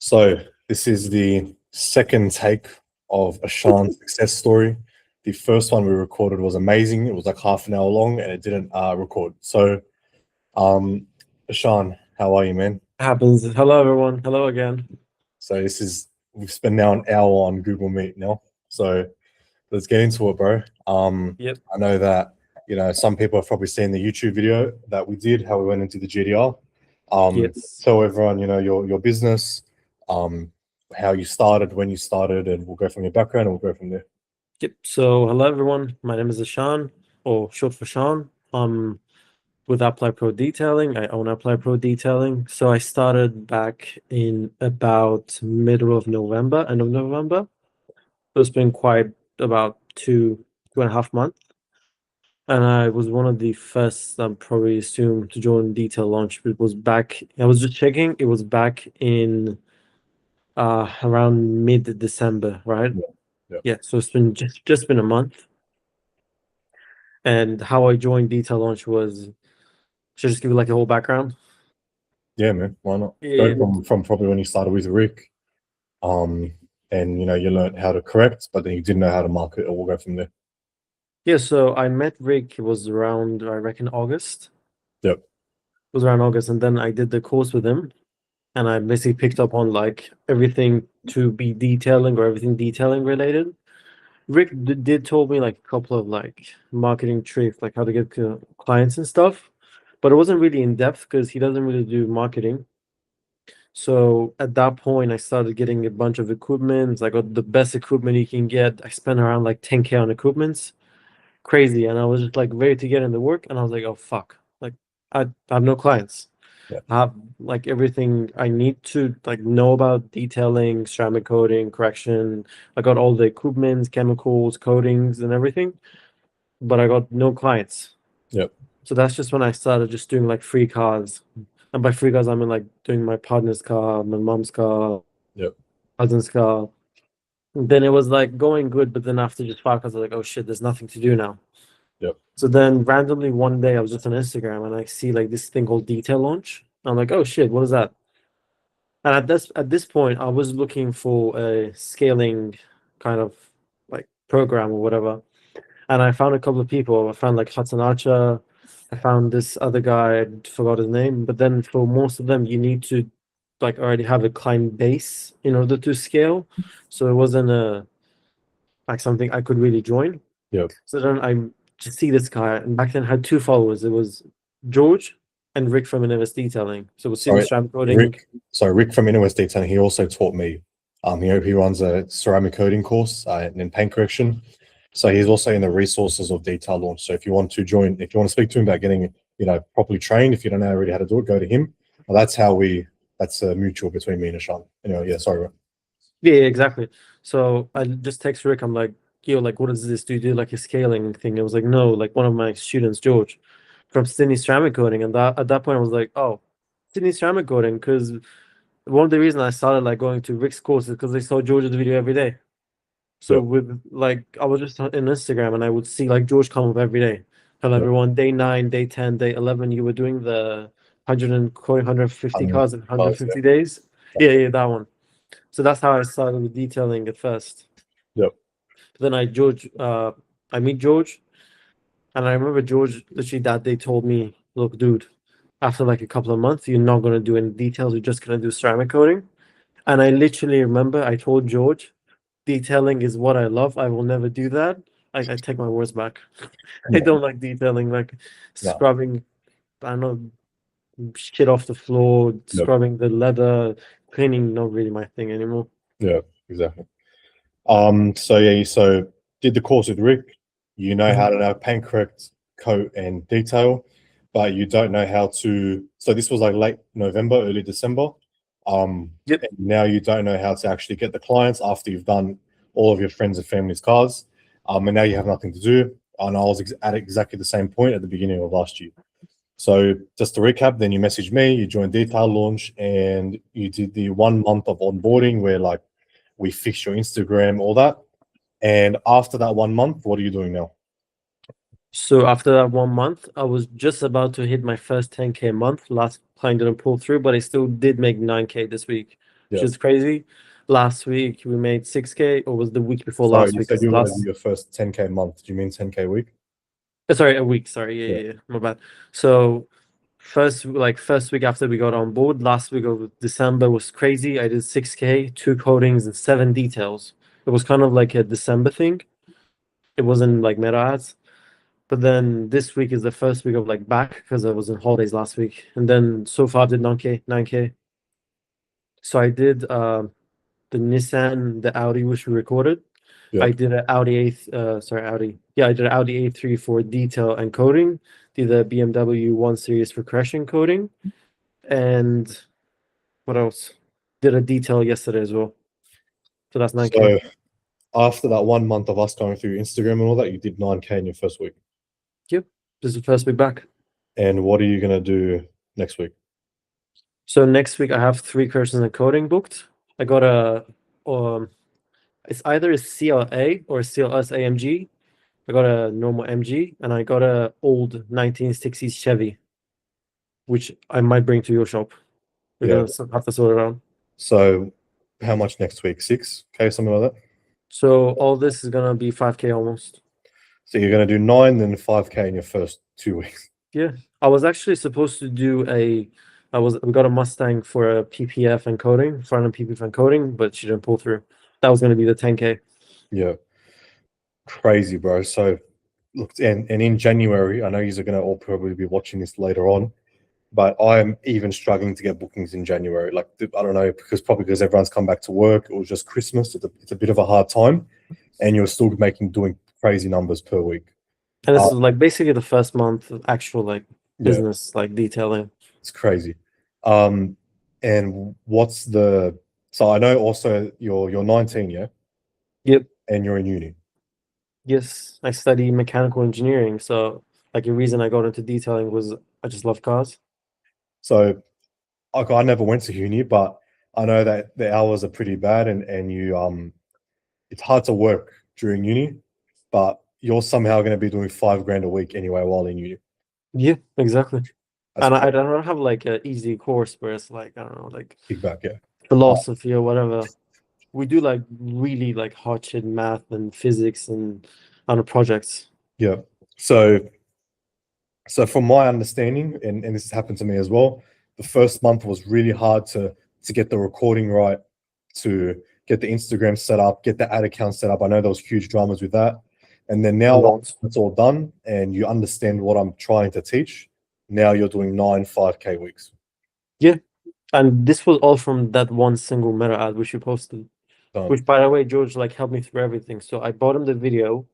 So this is the second take of Ashan's success story. The first one we recorded was amazing. It was like half an hour long and it didn't record. So Ashan, how are you, man? Happens. Hello, everyone. Hello again. So we've spent now an hour on Google Meet now. So let's get into it, bro. Yep. I know that, some people have probably seen the YouTube video that we did, how we went into the GDR. Yes. Tell everyone, your business, how you started, when you started, and we'll go from your background and we'll go from there. Yep. So, hello, everyone. My name is Ashan, or short for Sean. I'm with ApplyProDetailing. I own ApplyProDetailing. So, I started back in about middle of November, end of November. So, it's been quite about two and a half months. And I was one of the first, I'm probably assumed, to join Detail Launch. It was back, I was just checking, it was back in around mid-December, right? Yeah. Yeah, so it's been just been a month. And how I joined Detail Launch was, should I just give you like the whole background? Yeah, man. Why not? Yeah. Go from probably when you started with Rick, and you learned how to correct, but then you didn't know how to market, and we'll go from there. Yeah, so I met Rick, it was around, I reckon, August. Yep. It was around August, and then I did the course with him, and I basically picked up on like everything to be detailing or everything detailing related. Rick did told me like a couple of like marketing tricks, like how to get clients and stuff, but it wasn't really in depth because he doesn't really do marketing. So at that point, I started getting a bunch of equipment. I got the best equipment you can get. I spent around like 10K on equipments, crazy. And I was just like ready to get into work. And I was like, oh fuck, like I have no clients. Yeah. I have like everything I need to like know about detailing, ceramic coating, correction. I got all the equipment, chemicals, coatings, and everything, but I got no clients. Yep. So that's just when I started just doing like free cars. And by free cars, I mean like doing my partner's car, my mom's car, Yep. cousin's car. Then it was like going good, but then after just 5 cars, I was like, oh shit, there's nothing to do now. Yep. So then randomly one day I was just on Instagram and I see like this thing called Detail Launch. I'm like, oh shit, what is that? And at this point, I was looking for a scaling kind of like program or whatever. And I found a couple of people. I found like Hudson Archer. I found this other guy, I forgot his name. But then for most of them, you need to like already have a client base in order to scale. So it wasn't a like something I could really join. Yep. So then I just see this guy, and back then I had two followers. It was George and Rick from Innovis Detailing. So it was Sydney Sorry, Stram coding. Rick from Innovis Detailing, he also taught me. He runs a ceramic coating course and paint correction. So he's also in the resources of Detail Launch. So if you want to join, if you want to speak to him about getting, properly trained, if you don't know already how to do it, go to him. Well, that's a mutual between me and Ashan. Anyway, yeah, sorry, bro. Yeah, exactly. So I just text Rick. I'm like, yo, like, what is this? Do you do like a scaling thing? It was like, no, like one of my students, George, from Sydney Ceramic Coding. And that at that point, I was like, oh, Sydney Ceramic Coding, because one of the reasons I started like going to Rick's course is because I saw George's video every day. So Yep. with like, I was just on Instagram and I would see like George come up every day. Tell Yep. everyone, day 9, day 10, day 11, you were doing the 150 cars in 150 days. Yeah, that one. So that's how I started with detailing at first. Yep. But then I meet George, and I remember George literally that day told me, "Look, dude, after like a couple of months, you're not gonna do any details. You're just gonna do ceramic coating." And I literally remember I told George, "Detailing is what I love. I will never do that." I take my words back. I don't like detailing, like No. scrubbing. I don't know, shit off the floor, Yep. scrubbing the leather, cleaning. Not really my thing anymore. Yeah, exactly. So did the course with Rick. You know how to now paint correct, coat, and detail, but you don't know how to. So this was like late November, early December. Yep. And now you don't know how to actually get the clients after you've done all of your friends and family's cars. And now you have nothing to do. And I was at exactly the same point at the beginning of last year. So just to recap, then you messaged me, you joined Detail Launch, and you did the 1 month of onboarding where like we fixed your Instagram, all that. And after that 1 month, what are you doing now? So after that 1 month, I was just about to hit my first 10K month. Last client didn't pull through, but I still did make 9K this week. which Yeah. is crazy. Last week we made 6K, or was the week before Sorry, last you week? said you were going to Last do your first 10K month. Do you mean 10K a week? sorry, a week. Sorry, Yeah. yeah, my bad. So first week after we got on board, last week of December was crazy. I did 6K, 2 codings, and 7 details. It was kind of like a December thing. It wasn't like meta ads. But then this week is the first week of like back because I was on holidays last week. And then so far I did 9K. So I did the Nissan, the Audi, which we recorded. Yeah. I did an Audi Audi. Yeah, I did an Audi A3 for detail and coding. Did the BMW 1 Series for crashing coding. And what else? Did a detail yesterday as well. So that's 9K. So after that 1 month of us going through Instagram and all that, you did 9K in your first week. Yep. This is the first week back. And what are you going to do next week? So next week I have 3 courses in coding booked. I got a it's either a CLA or a CLS AMG. I got a normal MG and I got a old 1960s Chevy, which I might bring to your shop. We're Yeah. gonna have to sort it out. So how much next week? 6K, something like that? So all this is gonna be 5K almost. So you're going to do 9, then 5K in your first 2 weeks. Yeah. I was actually supposed to do we got a Mustang for a PPF and coding, front end PPF and coding, but she didn't pull through. That was gonna be the 10K. Yeah. Crazy, bro. So look, and in January, I know you're going to all probably be watching this later on, but I'm even struggling to get bookings in January. Like, I don't know, because everyone's come back to work. It was just Christmas. It's a bit of a hard time, and you're still doing crazy numbers per week. And this is like basically the first month of actual like Yeah, business like detailing. it's crazy. And so I know also you're 19, yeah, Yep. and you're in uni. Yes, I study mechanical engineering. So like the reason I got into detailing was I just love cars. So I never went to uni, but I know that the hours are pretty bad, and it's hard to work during uni, but you're somehow going to be doing 5 grand a week anyway while in uni. Yeah, exactly. That's And I crazy. don't have like an easy course where it's like, I don't know, like Kickback, yeah. philosophy or whatever. We do like really like hard shit math and physics and on projects. Yeah. So from my understanding, and this has happened to me as well, the first month was really hard to get the recording right, to get the Instagram set up, get the ad account set up. I know there was huge dramas with that. And then now once it's all done and you understand what I'm trying to teach, now you're doing 9 5K weeks. Yeah. And this was all from that one single meta ad which you posted. Done. Which by the way, George like helped me through everything. So I bought him the video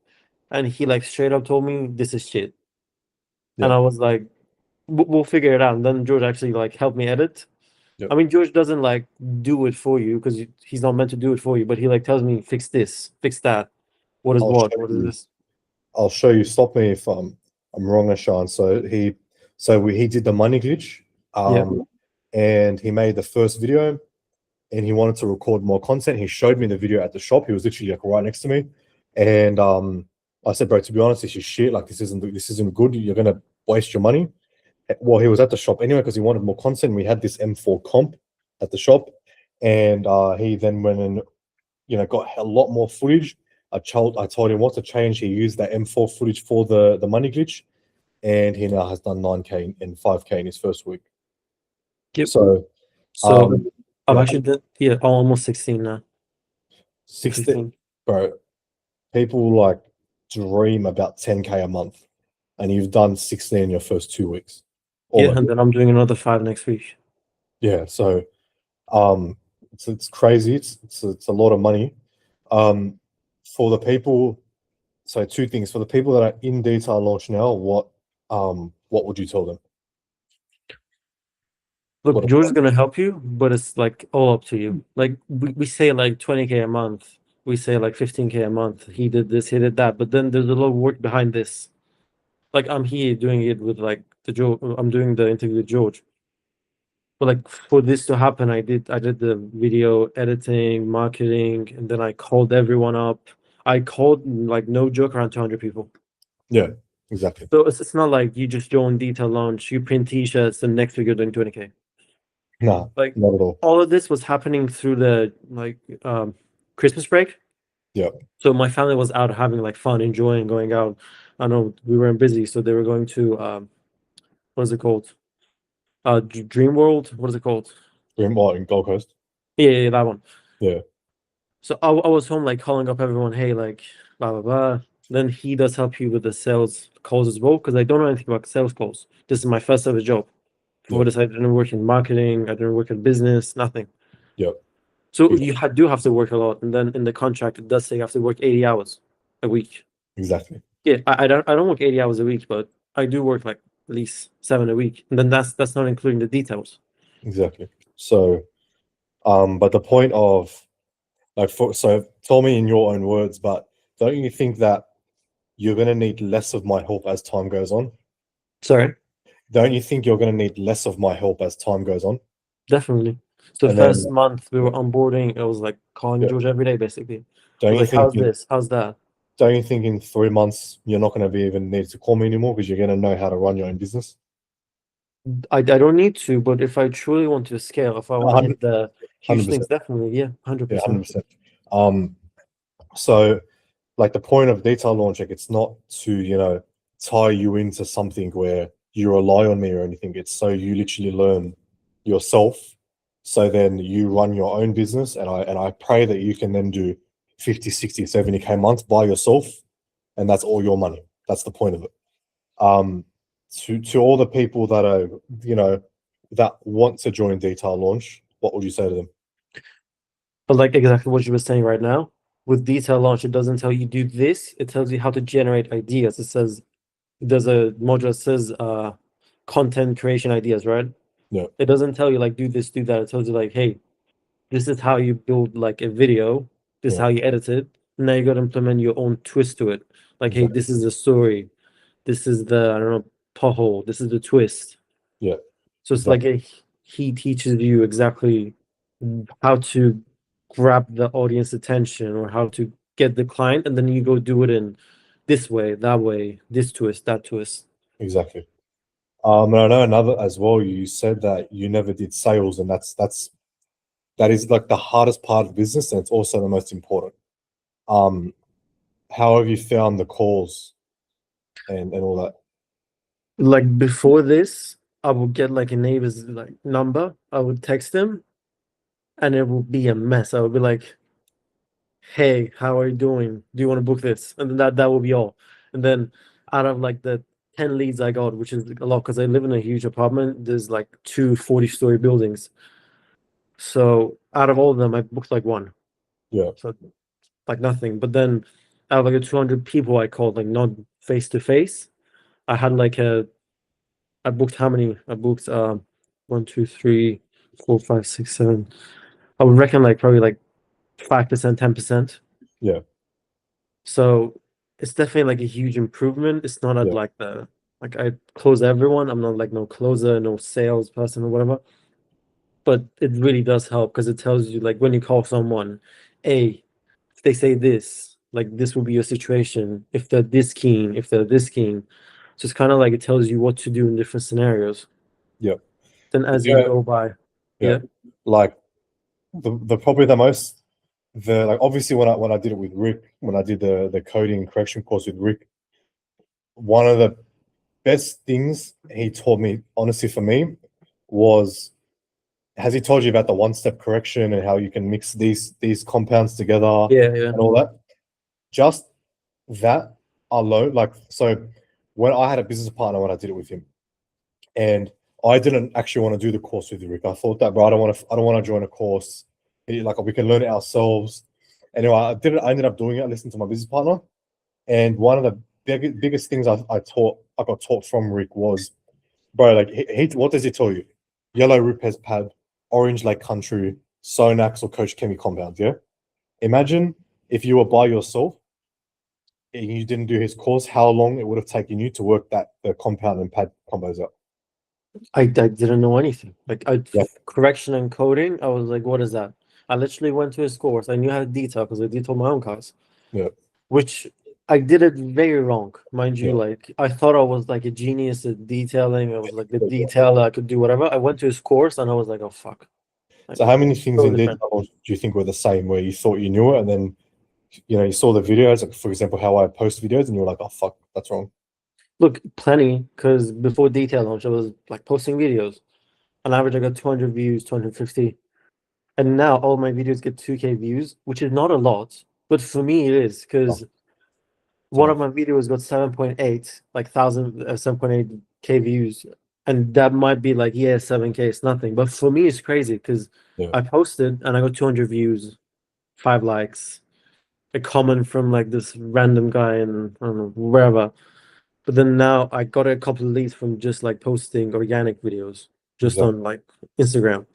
and he like straight up told me this is shit. Yeah. And I was like, we'll figure it out. And then George actually like helped me edit. Yep. I mean, George doesn't like do it for you because he's not meant to do it for you, but he like tells me fix this, fix that. What is what? What is this? I'll show you. Stop me if I'm wrong, Ashan. So he did the money glitch, and he made the first video, and he wanted to record more content. He showed me the video at the shop. He was literally like right next to me, and I said, bro, to be honest, this is shit. Like this isn't good. You're gonna waste your money. Well, he was at the shop anyway because he wanted more content. We had this M4 comp at the shop, and he then went and got a lot more footage. I told him what to change. He used that M4 footage for the money glitch, and he now has done 9K and 5K in his first week. Yep. So I've actually done almost 16 now. 16, bro. People like dream about 10K a month, and you've done 16 in your first 2 weeks. Yeah, and then I'm doing another 5 next week. Yeah, so it's crazy. It's a lot of money. For the people, so 2 things. For the people that are in detail launch now, what would you tell them? Look, George is gonna help you, but it's like all up to you. Like we say like 20K a month, we say like 15K a month. He did this, he did that, but then there's a lot of work behind this. Like I'm here doing it with like I'm doing the interview with George. But like for this to happen, I did the video editing, marketing, and then I called everyone up. I called like no joke around 200 people. Yeah, exactly. So it's not like you just join detail launch, you print t-shirts, and next week you're doing 20K. Nah, Like not at all. all of this was happening through the Christmas break. Yeah. So my family was out having like fun, enjoying going out. I know we weren't busy, so they were going to what is it called? Dream World. What is it called? What, in Gold Coast? Yeah, that one. Yeah. So I was home like calling up everyone, hey, like blah blah blah. Then he does help you with the sales calls as well, because I don't know anything about sales calls. This is my first ever job. For Yeah. this, I didn't work in marketing, I didn't work in business, nothing. Yeah. So you do have to work a lot, and then in the contract it does say you have to work 80 hours a week. Exactly. Yeah, I don't work 80 hours a week, but I do work like at least 7 a week, and then that's not including the details. Exactly. So, but the point of like, so tell me in your own words, but don't you think that you're going to need less of my help as time goes on? Sorry, Don't you think you're going to need less of my help as time goes on? definitely. So And first then, month we yeah, were onboarding, it was like calling yeah. George every day basically. I Don't was you like, think how's this? How's that? don't you think in 3 months you're not going to be even need to call me anymore because you're going to know how to run your own business? I don't need to, but if I truly want to scale, if I want to 100, hit the huge things, 100%. definitely, yeah, Yeah, 100%. 100%. Um, so like the point of detail launching, it's not to, tie you into something where you rely on me or anything. It's so you literally learn yourself. So then you run your own business, and I pray that you can then do 50, 60, 70K months by yourself, and that's all your money. That's the point of it. Um, to all the people that are, that want to join detail launch, what would you say to them? But like exactly what you were saying right now, with detail launch, it doesn't tell you do this, it tells you how to generate ideas. It says there's a module that says content creation ideas, right? Yeah, It doesn't tell you like do this, do that. It tells you like, hey, this is how you build like a video, this is yeah, how you edit it. Now you gotta implement your own twist to it. Like, hey, exactly. this is the story, this is the I don't know, pothole, this is the twist. Yeah, So it's like exactly. he teaches you exactly how to grab the audience attention or how to get the client, and then you go do it in this way, that way, this twist, that twist. Exactly. And I know another as well. You said that you never did sales, and that is like the hardest part of business, and it's also the most important. Um, how have you found the calls and all that? Like before this, I would get like a neighbor's like number, I would text him, and it would be a mess. I would be like, hey, how are you doing? Do you want to book this? And then that will be all. And then out of like the 10 leads I got, which is a lot because I live in a huge apartment, there's like two 40-story buildings. So out of all of them, I booked like one. Yeah, So like nothing. But then out of like the 200 people I called, like not face to face, I had like I booked how many? I booked 1, 2, 3, 4, 5, 6, 7. I would reckon like probably like 5%, 10%. yeah, So it's definitely like a huge improvement. It's not at yeah, like the like I close everyone. I'm not like no closer, no sales person or whatever. But it really does help because it tells you like when you call someone, A, if they say this, like this will be your situation. If they're this keen, if they're this keen. So it's kind of like it tells you what to do in different scenarios. yeah. Then as you Yeah, go by, yeah. yeah. Like the probably the most the like obviously when I did it with Rick, when I did the coding and correction course with Rick, one of the best things he taught me, honestly, for me, was has he told you about the one-step correction and how you can mix these compounds together Yeah, yeah. and all that? Just that alone, like, so when I had a business partner when I did it with him, and I didn't actually want to do the course with you, Rick. I thought that, bro, I don't want to join a course. Like, we can learn it ourselves. Anyway, I did it. I ended up doing it. I listened to my business partner, and one of the biggest things I got taught from Rick was, bro, like, what does he tell you? Yellow Rupes pad, orange Lake Country, Sonax or Coach Chemi compounds. Yeah. Imagine if you were by yourself and you didn't do his course, how long it would have taken you to work the compound and pad combos out. I didn't know anything. Like Yeah. correction and coding, I was like, what is that? I literally went to his course. I knew how to detail because I detailed my own cars. Yeah. Which I did it very wrong, mind you. Yeah. Like I thought I was like a genius at detailing. I was like the detailer. I could do whatever. I went to his course and I was like, oh fuck. Like, So how many things so in different. detail launch do you think were the same where you thought you knew it and then you saw the videos, like for example, how I post videos and you were like, oh fuck, that's wrong. Look, plenty, because before detail launch, I was like posting videos. On average, I got 200 views, 250. And now all my videos get 2K views, which is not a lot, but for me it is, because one of my videos got 7.8, like 7.8K views. And that might be like, yeah, 7K is nothing. But for me, it's crazy because Yeah. I posted and I got 200 views, 5 likes, a comment from like this random guy in, I don't know, wherever. But then now I got a couple of leads from just like posting organic videos just Exactly. on like Instagram.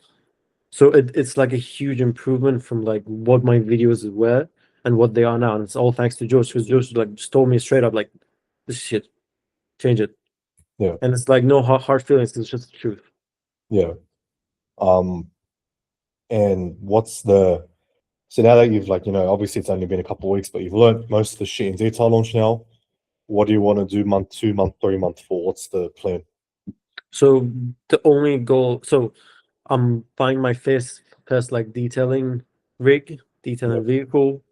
So it's like a huge improvement from like what my videos were and what they are now. And it's all thanks to George, because George like just told me straight up like, this shit, change it. Yeah. And it's like no hard feelings, it's just the truth. Yeah. And what's so now that you've obviously it's only been a couple of weeks, but you've learned most of the shit in detail launch now. What do you want to do month 2, month 3, month 4? What's the plan? So the only goal, so I'm buying my first like detailing rig, detailing vehicle.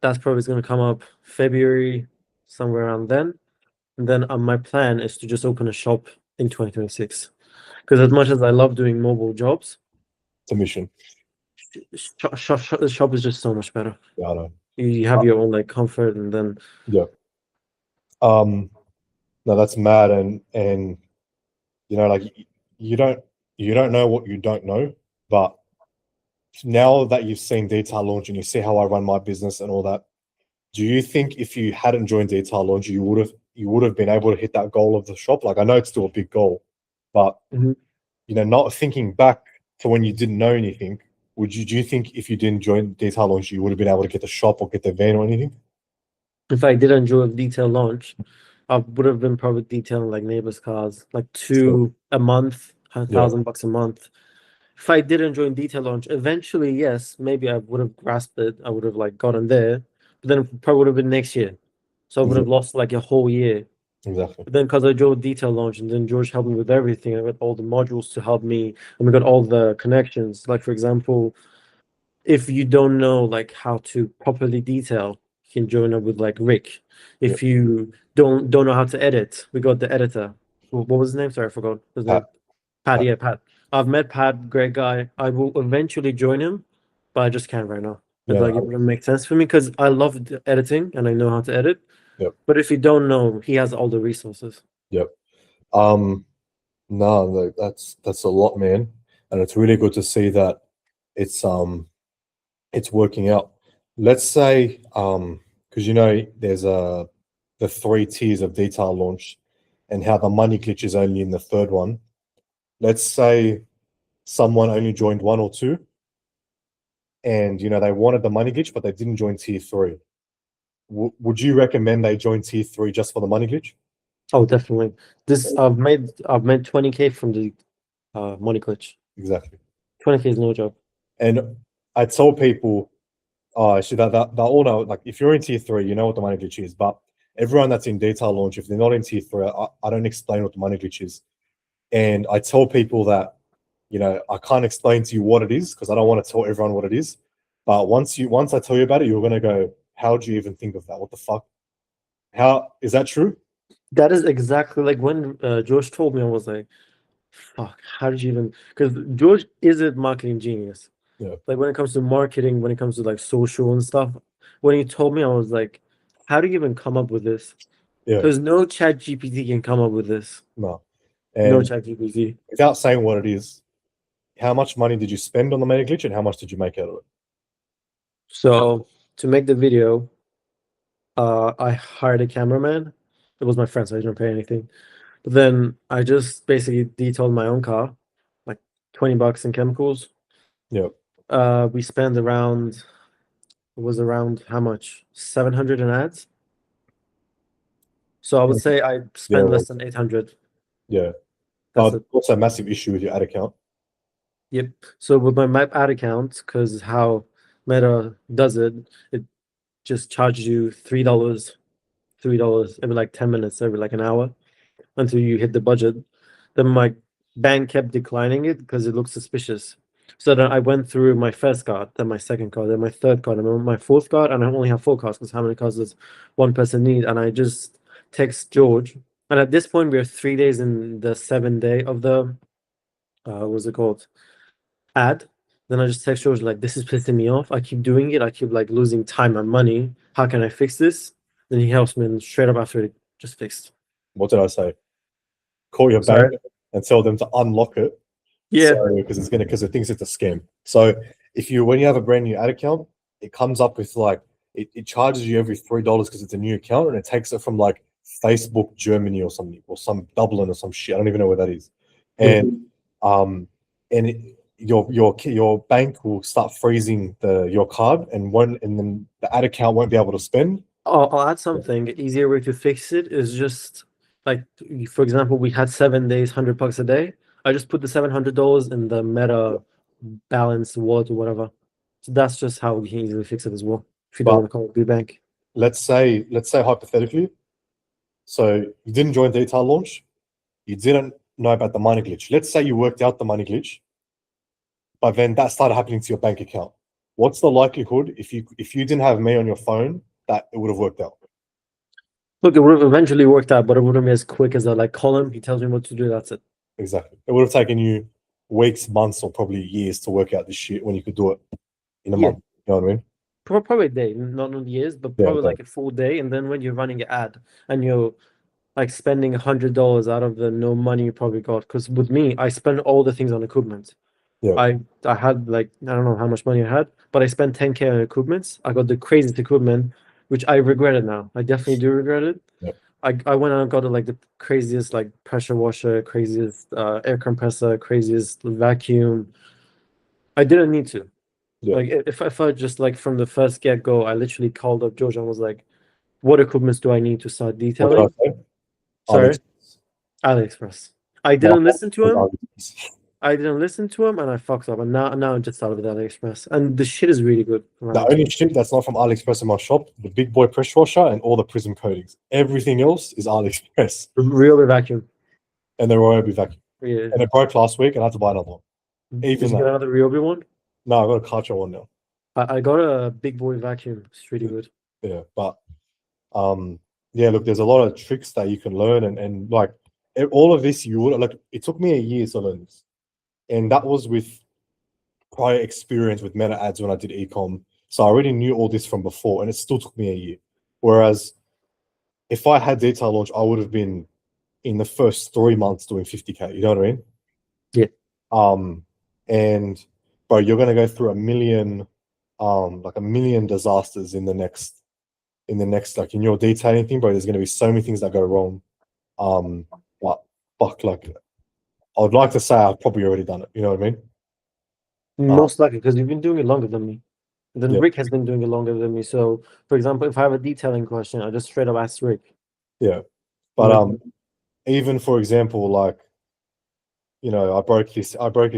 That's probably going to come up February, somewhere around then. And then my plan is to just open a shop in 2026. Because as much as I love doing mobile jobs, It's a mission. the shop is just so much better. Yeah, I know. You have your own like comfort, and then Yeah. No, that's mad, and like you don't know what you don't know, but now that you've seen detail launch and you see how I run my business and all that, do you think if you hadn't joined detail launch, you would have been able to hit that goal of the shop? Like I know it's still a big goal, but Mhm. not thinking back to when you didn't know anything, do you think if you didn't join detail launch, you would have been able to get the shop or get the van or anything? If I did enjoy a detail launch, I would have been probably detailing like neighbors' cars, like So, two a month, a yeah, $1,000 a month. If I did enjoy detail launch, eventually, yes, maybe I would have grasped it. I would have like gotten there, but then it probably would have been next year. So I would have lost like a whole year. exactly. But then because I drove detail launch and then George helped me with everything, I got all the modules to help me, and we got all the connections. Like for example, if you don't know like how to properly detail, you can join up with like Rick. Yeah. If you don't know how to edit, we got the editor. What was his name? Sorry, I forgot his name. Pat, Pat. yeah, Pat. I've met Pat, great guy. I will eventually join him, but I just can't right now. It's Yeah, like it wouldn't make sense for me because I love editing and I know how to edit. Yep. But if you don't know, he has all the resources. Yep. Um, no, that's a lot, man, and it's really good to see that it's working out. Let's say because there's the 3 tiers of detail launch, and how the money glitch is only in the third one. Let's say someone only joined 1 or 2, and they wanted the money glitch, but they didn't join tier 3. Would you recommend they join tier 3 just for the money glitch? Oh, definitely. This I've made 20K from the money glitch. Exactly. 20K is no joke. And I tell people, oh, actually, that they all know. Like, if you're in tier 3, you know what the money glitch is. But everyone that's in detail launch, if they're not in tier 3, I don't explain what the money glitch is. And I tell people that, I can't explain to you what it is because I don't want to tell everyone what it is. But once I tell you about it, you're gonna go, how do you even think of that? What the fuck? How is that true? That is exactly like when George told me, I was like, fuck, how did you even? Because George is a marketing genius. Yeah. Like when it comes to marketing, when it comes to like social and stuff. When he told me, I was like, how do you even come up with this? Yeah. Because no chat GPT can come up with this. No. No And chat GPT. without saying what it is, how much money did you spend on the money glitch and how much did you make out of it? So to make the video, I hired a cameraman. It was my friend, so I didn't pay anything. But then I just basically detailed my own car, like $20 in chemicals. Yeah. We spent around, it was around how much? 700 in ads. So I would say I Yeah. spent less than 800. Yeah. That's But it. also a massive issue with your ad account. Yep. So with my map ad account, because how Meta does it, it just charges you $3 $3 every like 10 minutes, every like an hour until you hit the budget. Then my bank kept declining it because it looked suspicious. So then I went through my first card, then my second card, then my third card, and my fourth card, and I only have 4 cards because how many cards does one person need? And I just text George. And at this point, we are 3 days in the 7th day of the what's it called? Ad. Then I just text George like, this is pissing me off. I keep doing it. I keep like losing time and money. How can I fix this? Then he helps me, and straight up after it just fixed. What did I say? Call your Sorry? bank and tell them to unlock it. Yeah. Because it thinks it's a scam. So when you have a brand new ad account, it comes up with like it charges you every $3 because it's a new account, and it takes it from like Facebook Germany or something, or some Dublin or some shit. I don't even know where that is. And your bank will start freezing your card, and then the ad account won't be able to spend. I'll add something. Easier way to fix it is just like, for example, we had 7 days, $100 a day. I just put the $700 in the Meta balance wallet or whatever. So that's just how we can easily fix it as well. If you don't want to call it bank. Let's say hypothetically, so you didn't join detail launch, you didn't know about the money glitch. Let's say you worked out the money glitch, but then that started happening to your bank account. What's the likelihood if you didn't have me on your phone that it would have worked out? Look, it would have eventually worked out, but it wouldn't be as quick as I like call him. He tells me what to do. That's it. Exactly. It would have taken you weeks, months, or probably years to work out this shit when you could do it in a month. You know what I mean? Probably a day, not years, but probably like a full day. And then when you're running an ad and you're like spending $100 out of the no money you probably got, because with me, I spend all the things on equipment. Yeah. I had like, I don't know how much money I had, but I spent 10K on equipment. I got the craziest equipment, which I regret it now. I definitely do regret it. Yeah. I went and got like the craziest like pressure washer, craziest air compressor, craziest vacuum. I didn't need to. Yeah. Like if I just like from the first get go, I literally called up George and was like, "What equipments do I need to start detailing?" What did I say? Sorry, AliExpress. I didn't listen to him. AliExpress. I didn't listen to him, and I fucked up. And now I just started with AliExpress, and the shit is really good. The only shit that's not from AliExpress in my shop, the big boy pressure washer and all the prism coatings. Everything else is AliExpress. Real vacuum. And they're Ryobi vacuum. Yeah. And it broke last week, and I had to buy another one. Did you get another Ryobi one? No, I got a Karcher one now. I got a big boy vacuum. It's really good. Yeah, but yeah, look, there's a lot of tricks that you can learn, and like all of this, you would like. It took me a year to learn this, and that was with prior experience with meta ads when I did ecom. So I already knew all this from before, and it still took me a year. Whereas if I had detail launch, I would have been in the first 3 months doing 50K. You know what I mean? Yeah. And bro, you're gonna go through a million disasters in the next like in your detailing thing, bro. There's gonna be so many things that go wrong. But fuck, like I would like to say I've probably already done it. You know what I mean? Most likely, because you've been doing it longer than me. Then Yeah. Rick has been doing it longer than me. So, for example, if I have a detailing question, I just straight up ask Rick. Yeah, but even for example, like I broke his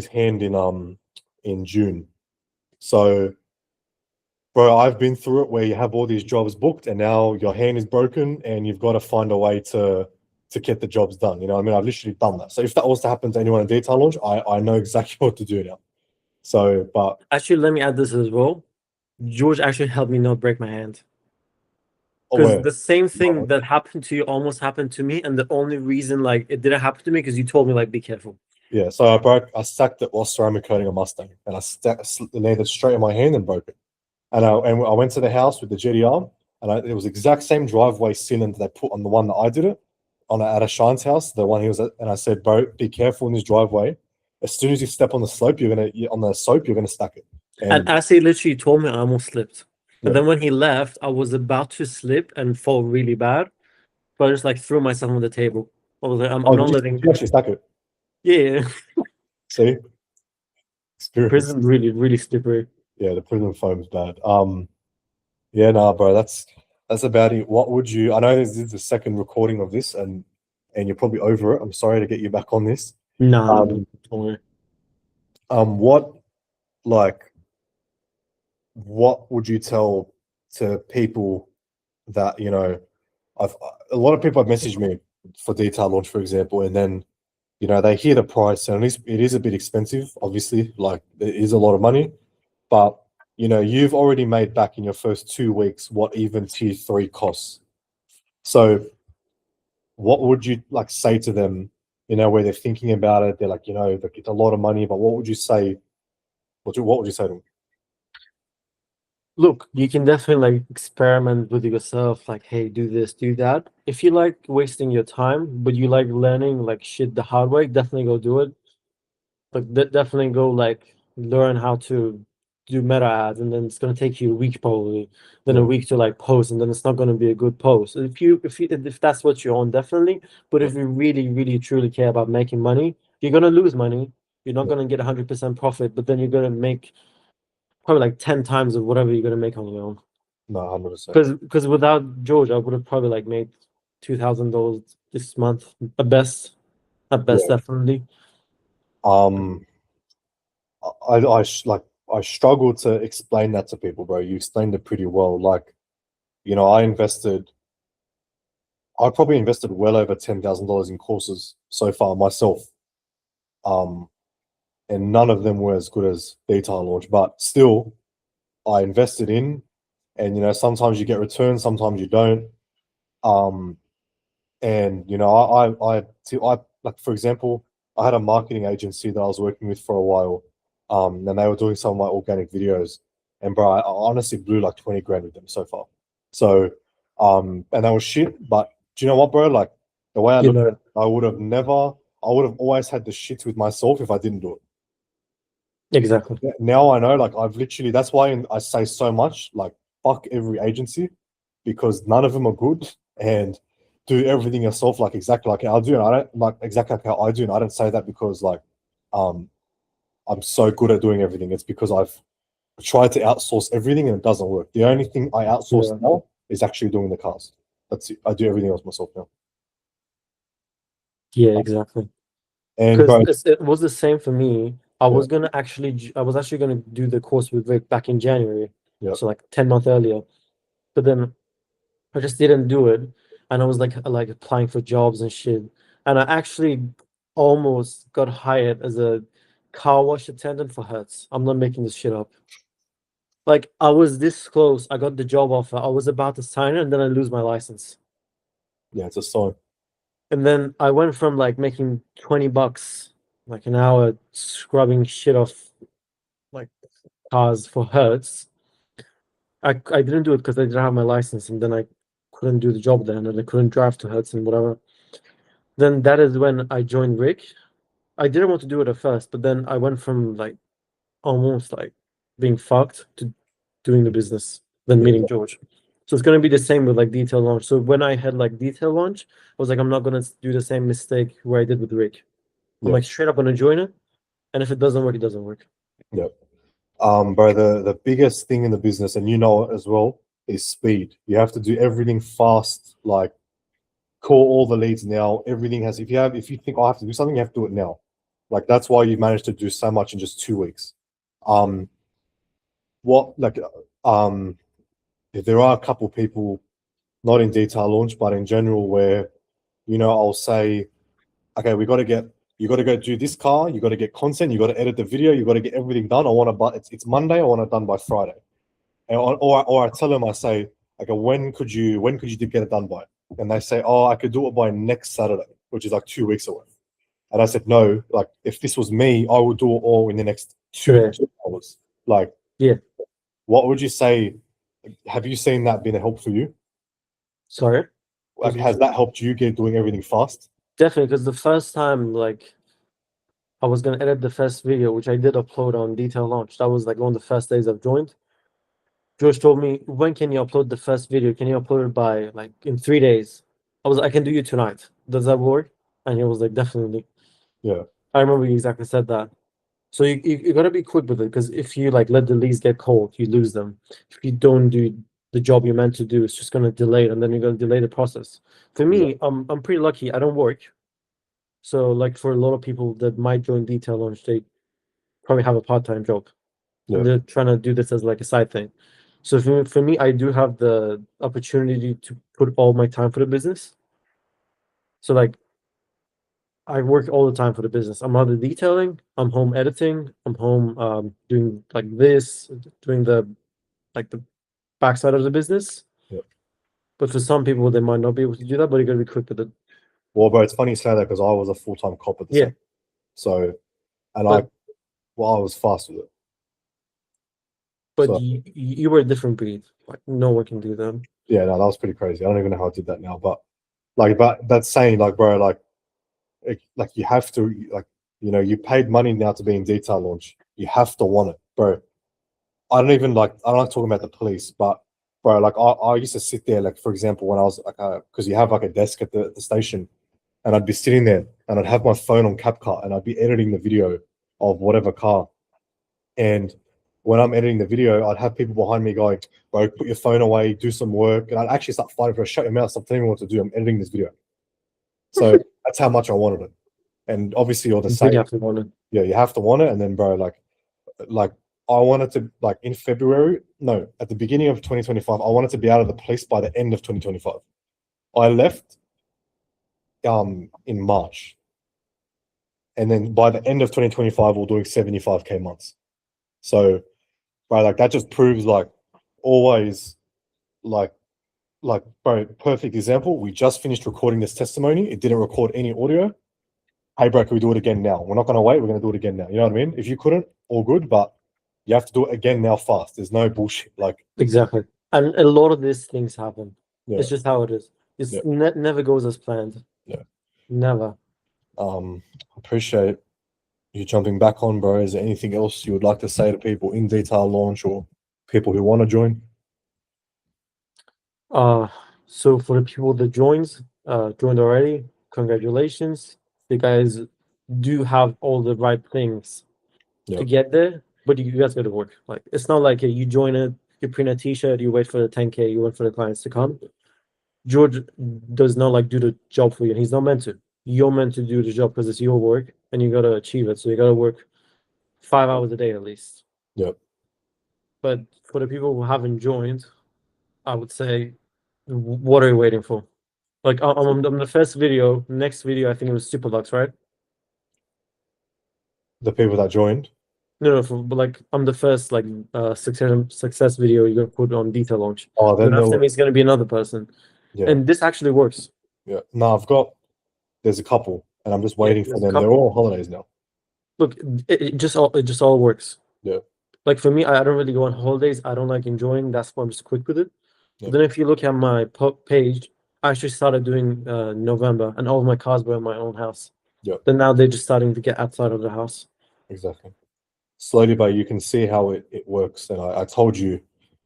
hand in June. So, bro, I've been through it where you have all these jobs booked, and now your hand is broken, and you've got to find a way to get the jobs done. You know what I mean? I've literally done that. So if that was to happen to anyone in detail launch, I know exactly what to do now. So, but actually, let me add this as well. George actually helped me not break my hand. Oh, Because where? the same thing that happened to you almost happened to me, and the only reason like it didn't happen to me because you told me like be careful. Yeah, so I stacked it while ceramic coating a Mustang, and I landed straight in my hand and broke it. And I went to the house with the GDR, and it was the exact same driveway cylinder they put on the one that I did it at Ashan's house, the one he was at, and I said, bro, be careful in this driveway. As soon as you step on the slope, you're gonna stack it. And as he literally told me, I almost slipped. But Yeah. then when he left, I was about to slip and fall really bad, but I just like threw myself on the table. I was like, I'm not letting. You actually stack it. Yeah. See, experience. Prism really, really slippery. Yeah, the prism foam's bad. Yeah, nah, bro, that's about it. What would you? I know this is the second recording of this, and you're probably over it. I'm sorry to get you back on this. Nah, don't worry. What would you tell to people that a lot of people have messaged me for detail launch, for example, and then they hear the price, and it is a bit expensive, obviously. Like, it is a lot of money, but you've already made back in your first 2 weeks what even tier 3 costs. So what would you say to them, where they're thinking about it? They're like, it's a lot of money, but what would you say? What would you say to them? Look, you can definitely like experiment with yourself, like, hey, do this, do that. If you like wasting your time, but you like learning like shit the hard way, definitely go do it. Like, definitely go like learn how to do meta ads, and then it's gonna take you a week probably, then a Yeah. week to like post, and then it's not gonna be a good post. If that's what you're on, definitely. But if you really, really, truly care about making money, you're gonna lose money. You're not Yeah. gonna get 100% profit, but then you're gonna make probably like 10 times of whatever you're gonna make on your own. No, 100%. Because without George, I would have probably like made $2,000 this month at best, Yeah. definitely. Um, I struggle to explain that to people, bro. You explained it pretty well. Like, I probably invested well over $10,000 in courses so far myself. Um, and none of them were as good as detail launch, but still, I invested in, and sometimes you get returns, sometimes you don't. Um, and like, for example, I had a marketing agency that I was working with for a while, and they were doing some of my organic videos, and bro, I honestly blew like 20 grand with them so far. So, and that was shit. But do you know what, bro? Like, the way I You look at know, it, I would have always had the shit with myself if I didn't do it. exactly. Now I know, like, I've literally, that's why I say so much, like, fuck every agency, because none of them are good, and do everything yourself, like exactly like how I do. And I don't like exactly like how I do. And I don't say that because like um I'm so good at doing everything. It's because I've tried to outsource everything and it doesn't work. The only thing I outsource Yeah. now is actually doing the cars. That's it. I do everything else myself now. Yeah, exactly. And Because bro, it was the same for me. yeah, I was actually gonna do the course with Vic back in January, yeah, so like 10 months earlier. But then I just didn't do it, and I was like applying for jobs and shit. And I actually almost got hired as a car wash attendant for Hertz. I'm not making this shit up. Like, I was this close. I got the job offer. I was about to sign it, and then I lose my license. yeah. It's a sign. And then I went from like making $20 like an hour scrubbing shit off like cars for Hertz. I didn't do it because I didn't have my license, and then I couldn't do the job then, and I couldn't drive to Hertz and whatever. Then that is when I joined Rick. I didn't want to do it at first, but then I went from like almost like being fucked to doing the business, then Yeah, meeting George. So it's gonna be the same with like detail launch. So when I had like detail launch, I was like, I'm not gonna do the same mistake where I did with Rick. I'm yeah, like straight up gonna join it, and if it doesn't work, it doesn't work. yeah. Bro, the biggest thing in the business, and you know it as well, is speed. You have to do everything fast. Like, call all the leads now. Everything has. If you think I have to do something, you have to do it now. Like, that's why you've managed to do so much in just 2 weeks. Um, what like if there are a couple people, not in detail launch, but in general, where I'll say, okay, you got to go do this car, you got to get content, you got to edit the video, you got to get everything done. I want to, but it's Monday, I want it done by Friday. And or I tell them, I say, okay, when could you get it done by? And they say, oh, I could do it by next Saturday, which is like 2 weeks away. And I said, no, like, if this was me, I would do it all in the next two Today. to 2 hours. Like, Yeah. what would you say? Have you seen that been a help for you? Sorry. Like, has that helped you get doing everything fast? Definitely, because the first time, like, I was gonna edit the first video, which I did upload on detail launch. That was like one of the first days I've joined. George told me, when can you upload the first video? Can you upload it by like in 3 days? I was like, I can do you tonight. Does that work? And he was like, definitely. Yeah, I remember he exactly said that. So you gotta be quick with it, because if you like let the leads get cold, you lose them. If you don't do the job you're meant to do, it's just gonna delay it, and then you're gonna delay the process. For yeah, me, I'm pretty lucky. I don't work. So like for a lot of people that might join detail launch, they probably have a part-time job, yeah, and they're trying to do this as like a side thing. So for me, I do have the opportunity to put all my time for the business. So like I work all the time for the business. I'm either detailing, I'm home editing, I'm home doing like this, doing the backside of the business. Yeah. But for some people, they might not be able to do that, but you gotta be quick with it. Well, bro, it's funny you say that because I was a full-time cop at the Yeah. same. So, and But I was fast with it. but So you were a different breed. Like no one can do that. yeah, no, that was pretty crazy. I don't even know how I did that now, but that's saying like, bro, like you have to like, you paid money now to be in detail launch. You have to want it, bro. I don't even like. I don't like talking about the police, but bro, like I used to sit there, like for example, when I was like, because you have like a desk at the station, and I'd be sitting there, and I'd have my phone on CapCut, and I'd be editing the video of whatever car, and when I'm editing the video, I'd have people behind me going, bro, put your phone away, do some work, and I'd actually start fighting for, shut your mouth, stop telling me what to do. I'm editing this video, so that's how much I wanted it, and obviously you're the You same. really have to want it. Yeah, you have to want it, and then bro, like I wanted to like in February, no, at the beginning of 2025, I wanted to be out of the police by the end of 2025. I left in March. And then by the end of 2025, we're doing 75K months. So bro, like that just proves like always like bro, perfect example. We just finished recording this testimony. It didn't record any audio. Hey bro, can we do it again now? We're not gonna wait, we're gonna do it again now. You know what I mean? If you couldn't, all good, but you have to do it again now fast. There's no bullshit. Like, Exactly. And a lot of these things happen. yeah, It's just how it is. It's yeah, never goes as planned. yeah. Never. Appreciate you jumping back on, bro. Is there anything else you would like to say to people in detail launch or people who want to join? So for the people that joined already, congratulations. You guys do have all the right things Yeah, to get there, but you guys got to work. Like it's not like you join it, you print a t-shirt, you wait for the 10K, you wait for the clients to come. George does not like do the job for you, and he's not meant to. You're meant to do the job because it's your work, and you gotta achieve it. So you gotta work 5 hours a day at least. yeah. But for the people who haven't joined, I would say, what are you waiting for? Like I'm the first video. Next video, I think it was Superlux, right? The people that joined. No, but like I'm the first like success video you're gonna put on detail launch. Oh, Then then after they'll, me, it's gonna be another person, yeah, and this actually works. yeah. No, there's a couple, and I'm just Yeah, waiting for there's a them. They're couple. all on holidays now. Look, it just all works. Yeah, Like for me, I don't really go on holidays. I don't like enjoying. That's why I'm just quick with it. yeah, But then if you look at my page, I actually started doing November, and all of my cars were in my own house. yeah, Then now they're just starting to get outside of the house. exactly. Slowly, but you can see how it works. And I told you,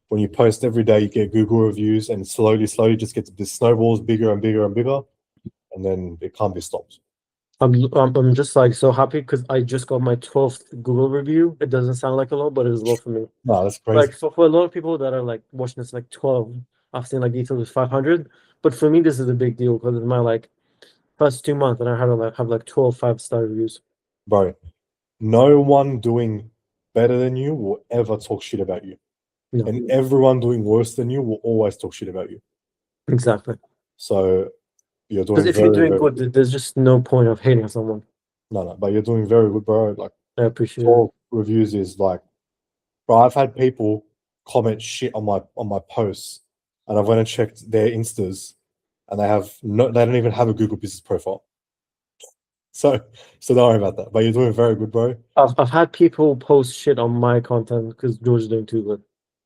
when you post every day, you get Google reviews, and slowly just gets the snowballs bigger and bigger and bigger, and then it can't be stopped. I'm just like so happy because I just got my 12th Google review. It doesn't sound like a lot, but it is a lot for me. No, that's crazy. Like for a lot of people that are like watching this like 12, I've seen like details with 500. But for me, this is a big deal because it's my like first 2 months and I had to like have like 12 5-star reviews. Bro, no one doing better than you will ever talk shit about you. No, And everyone doing worse than you will always talk shit about you. exactly. So you're Because doing if you're very, doing very good, there's just no point of hating someone. no, but you're doing very good, bro. Like I appreciate it. 12 reviews is like, bro, I've had people comment shit on my posts, and I've went and checked their instas, and they don't even have a Google Business profile. So don't worry about that. But you're doing very good, bro. I've had people post shit on my content because George is doing too good.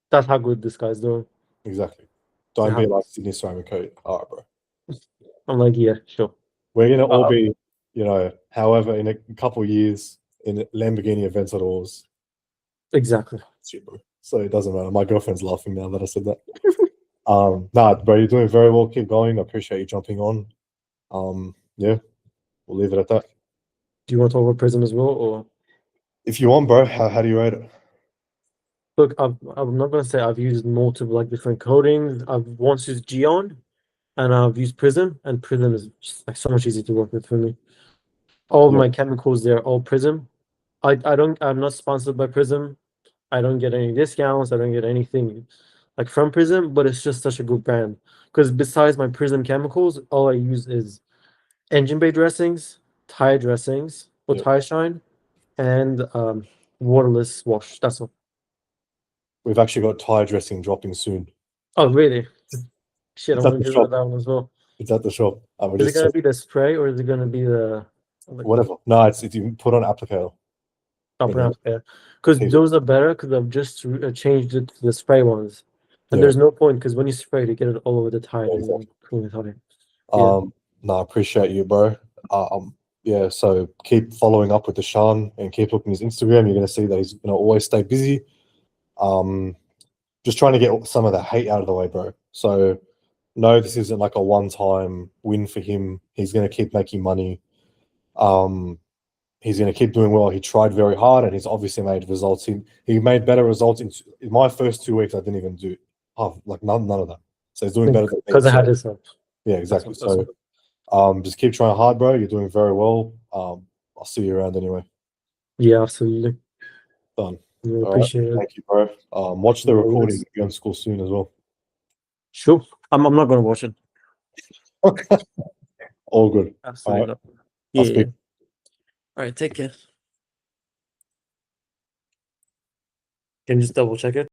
That's how good this guy's doing. Exactly. Don't It be like happens. Sydney Simon Code. All right, bro. I'm like, yeah, sure. We're gonna all Uh, be, however, in a couple of years in Lamborghini Aventadors. exactly. Shit, bro. So it doesn't matter. My girlfriend's laughing now that I said that. Nah, bro, you're doing very well. Keep going. I appreciate you jumping on. Yeah, we'll leave it at that. Do you want to talk about Prism as well, or If you want, bro, how do you rate it? look? I'm not gonna say I've used multiple like different codings. I've once used Geon, and I've used Prism, and Prism is just like so much easier to work with for me. All of Yeah, my chemicals they're all Prism. I'm not sponsored by Prism. I don't get any discounts. I don't get anything. like from Prism, but it's just such a good brand. Because besides my Prism chemicals, all I use is engine bay dressings, tire dressings, or Yep. tire shine, and waterless wash. That's all. We've actually got tire dressing dropping soon. Oh, really? Shit, It's I'm at gonna the give shop. it that one as well. It's at the shop. We're Is it just gonna be the spray or is it gonna be the whatever. No, it's you put on applicator. upper Yeah. amp there? Because Keep it. those are better. Because I've just changed it to the spray ones, and Yeah. there's no point because when you spray it, you get it all over the tire Yeah, and exactly. clean the tire. Yeah. No, I appreciate you, bro. Yeah, so keep following up with Ashan and keep looking at his Instagram. You're gonna see that he's gonna always stay busy. Just trying to get some of the hate out of the way, bro. So no, this isn't like a one-time win for him. He's gonna keep making money. He's gonna keep doing well. He tried very hard and he's obviously made results. He made better results in my first 2 weeks. I didn't even do like none of that. So he's doing better than me. Because I So, had this up. yeah, That's exactly. what, that's So what. just keep trying hard, bro. You're doing very well. I'll see you around anyway. Yeah, absolutely. Done. We All right. appreciate it. Thank you, bro. Watch the No recording. worries. Be on school soon as well. Sure. I'm not gonna watch it. All good. Absolutely All right. not. I'll Yeah. speak. All right. Take care. Can you just double check it?